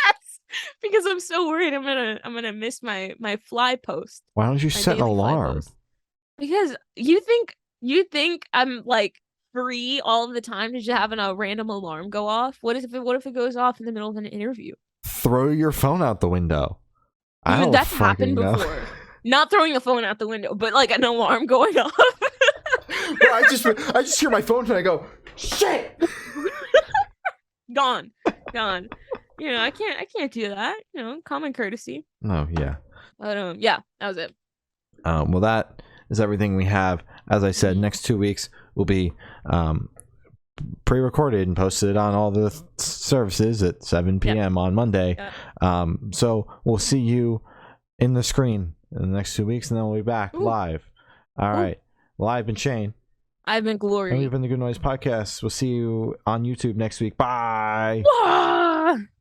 That's because I'm so worried I'm gonna miss my fly post. Why don't you set an alarm? Because you think I'm like free all of the time to just having a random alarm go off. What if it goes off in the middle of an interview? Throw your phone out the window. Dude, that's happened before. Not throwing the phone out the window, but like an alarm going off. Bro, I just hear my phone and I go, shit. Gone. You know, I can't do that. You know, common courtesy. Oh yeah. But yeah, that was it. Well, that is everything we have. As I said, next 2 weeks will be pre-recorded and posted on all the services at 7 p.m. on Monday. So we'll see you in the screen in the next 2 weeks, and then we'll be back live. All right. Well, I've been Shane. I've been Glory. And we've been the Good Noise Podcast. We'll see you on YouTube next week. Bye.